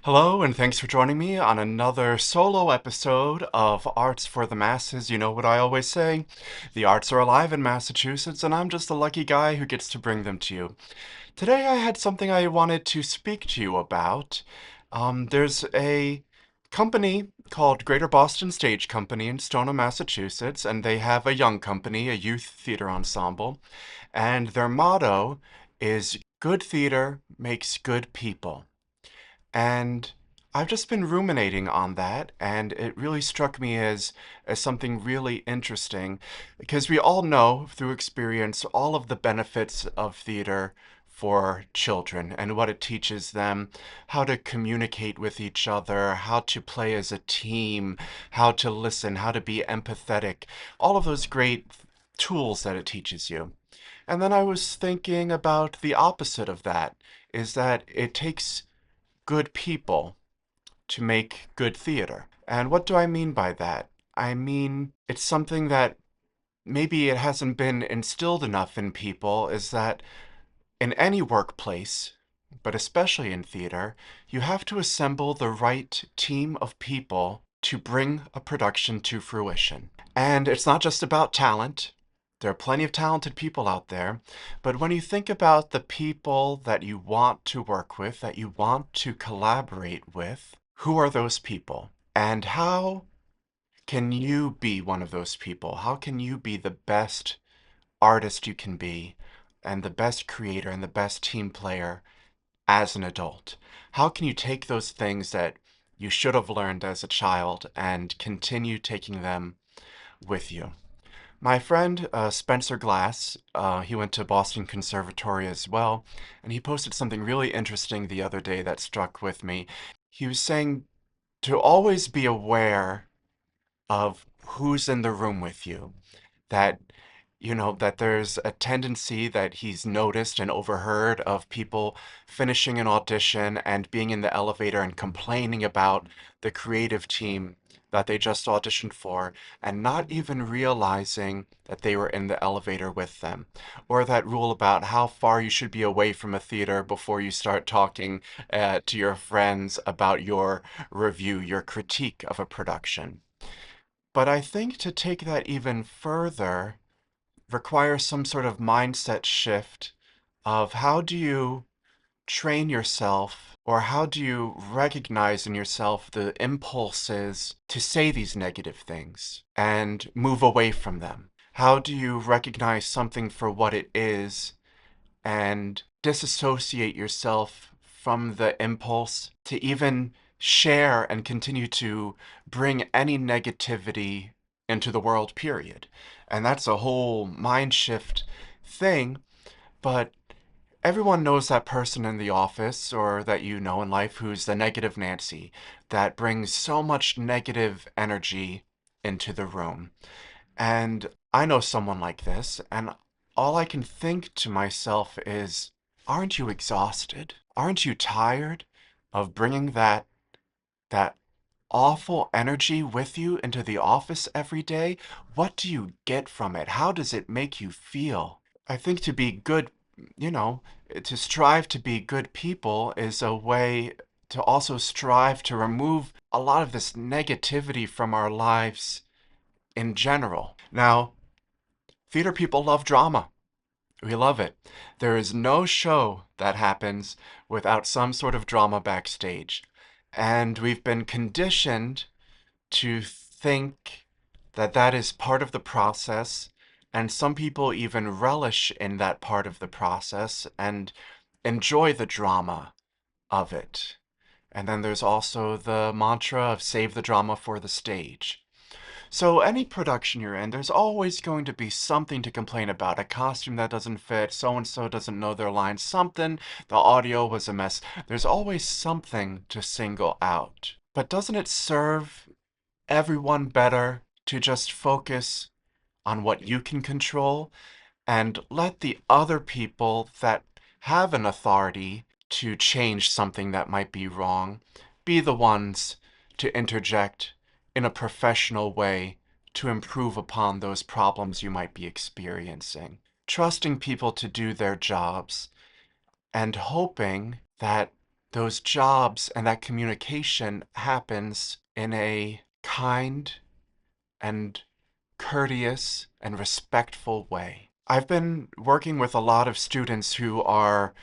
Hello, and thanks for joining me on another solo episode of Arts for the Masses. You know what I always say, the arts are alive in Massachusetts, and I'm just the lucky guy who gets to bring them to you. Today I had something I wanted to speak to you about. There's a company called Greater Boston Stage Company in Stoneham, Massachusetts, and they have a young company, a youth theater ensemble, and their motto is "Good theater makes good people." And I've just been ruminating on that, and it really struck me as something really interesting because we all know through experience all of the benefits of theater for children and what it teaches them, how to communicate with each other, how to play as a team, how to listen, how to be empathetic, all of those great tools that it teaches you. And then I was thinking about the opposite of that, is that it takes good people to make good theater. And what do I mean by that? I mean, it's something that maybe it hasn't been instilled enough in people is that in any workplace, but especially in theater, you have to assemble the right team of people to bring a production to fruition. And it's not just about talent. There are plenty of talented people out there, but when you think about the people that you want to work with, that you want to collaborate with, who are those people? And how can you be one of those people? How can you be the best artist you can be and the best creator and the best team player as an adult? How can you take those things that you should have learned as a child and continue taking them with you? My friend Spencer Glass, he went to Boston Conservatory as well, and he posted something really interesting the other day that struck with me. He was saying to always be aware of who's in the room with you, that that there's a tendency that he's noticed and overheard of people finishing an audition and being in the elevator and complaining about the creative team that they just auditioned for and not even realizing that they were in the elevator with them. Or that rule about how far you should be away from a theater before you start talking to your friends about your review, your critique of a production. But I think to take that even further requires some sort of mindset shift of how do you train yourself or how do you recognize in yourself the impulses to say these negative things and move away from them? How do you recognize something for what it is and disassociate yourself from the impulse to even share and continue to bring any negativity into the world, period? And that's a whole mind shift thing, but everyone knows that person in the office or that you know in life who's the negative Nancy that brings so much negative energy into the room. And I know someone like this, and all I can think to myself is, aren't you exhausted? Aren't you tired of bringing that awful energy with you into the office every day? What do you get from it? How does it make you feel? I think to be good, to strive to be good people is a way to also strive to remove a lot of this negativity from our lives in general. Now, theater people love drama. We love it. There is no show that happens without some sort of drama backstage. And we've been conditioned to think that that is part of the process. And some people even relish in that part of the process and enjoy the drama of it. And then there's also the mantra of save the drama for the stage. So any production you're in, there's always going to be something to complain about. A costume that doesn't fit, so-and-so doesn't know their lines, something, the audio was a mess. There's always something to single out. But doesn't it serve everyone better to just focus on what you can control and let the other people that have an authority to change something that might be wrong be the ones to interject in a professional way to improve upon those problems you might be experiencing? trusting people to do their jobs and hoping that those jobs and that communication happens in a kind and courteous and respectful way. I've been working with a lot of students who are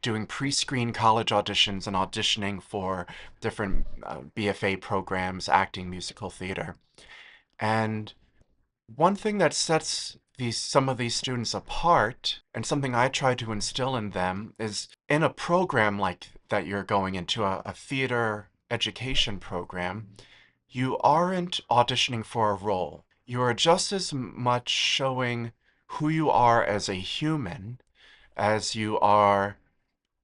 doing pre-screen college auditions and auditioning for different BFA programs, acting, musical theater. And one thing that sets some of these students apart, and something I try to instill in them, is in a program like that you're going into, a theater education program, you aren't auditioning for a role. You are just as much showing who you are as a human as you are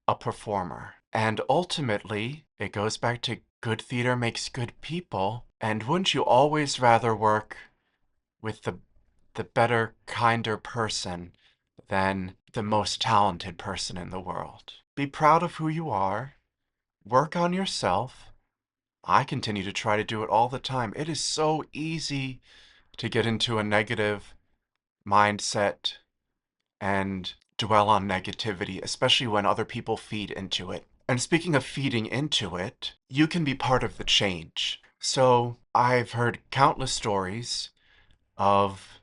a performer. And ultimately, it goes back to good theater makes good people. And wouldn't you always rather work with the better, kinder person than the most talented person in the world? Be proud of who you are. Work on yourself. I continue to try to do it all the time. It is so easy to get into a negative mindset and dwell on negativity, especially when other people feed into it. And speaking of feeding into it, you can be part of the change. So I've heard countless stories of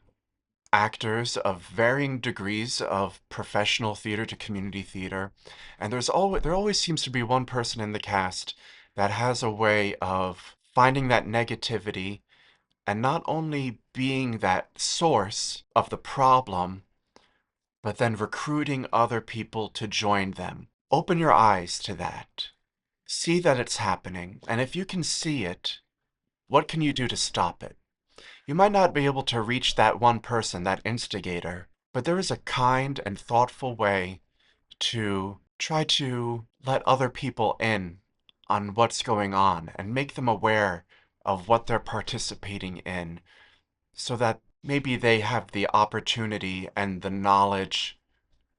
actors of varying degrees of professional theater to community theater, and there always seems to be one person in the cast that has a way of finding that negativity and not only being that source of the problem, but then recruiting other people to join them. Open your eyes to that. See that it's happening, and if you can see it, what can you do to stop it? You might not be able to reach that one person, that instigator, but there is a kind and thoughtful way to try to let other people in on what's going on and make them aware of what they're participating in so that maybe they have the opportunity and the knowledge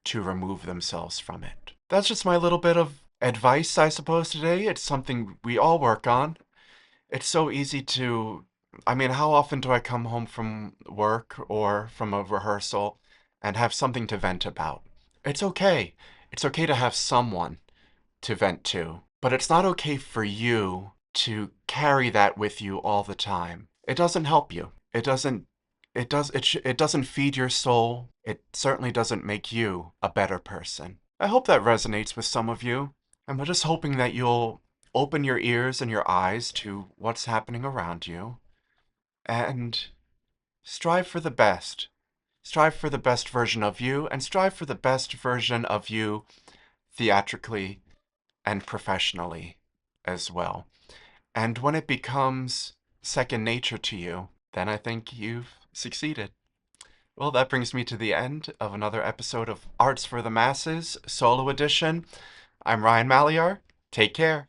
to remove themselves from it. That's just my little bit of advice, I suppose, today. It's something we all work on. It's so easy to, I mean, how often do I come home from work or from a rehearsal and have something to vent about? It's okay. It's okay to have someone to vent to, but it's not okay for you to carry that with you all the time. It doesn't help you. It doesn't feed your soul. It certainly doesn't make you a better person. I hope that resonates with some of you. I'm just hoping that you'll open your ears and your eyes to what's happening around you and strive for the best. Strive for the best version of you and strive for the best version of you theatrically and professionally as well. And when it becomes second nature to you, then I think you've succeeded. Well, that brings me to the end of another episode of Arts for the Masses, Solo Edition. I'm Ryan Malyar. Take care.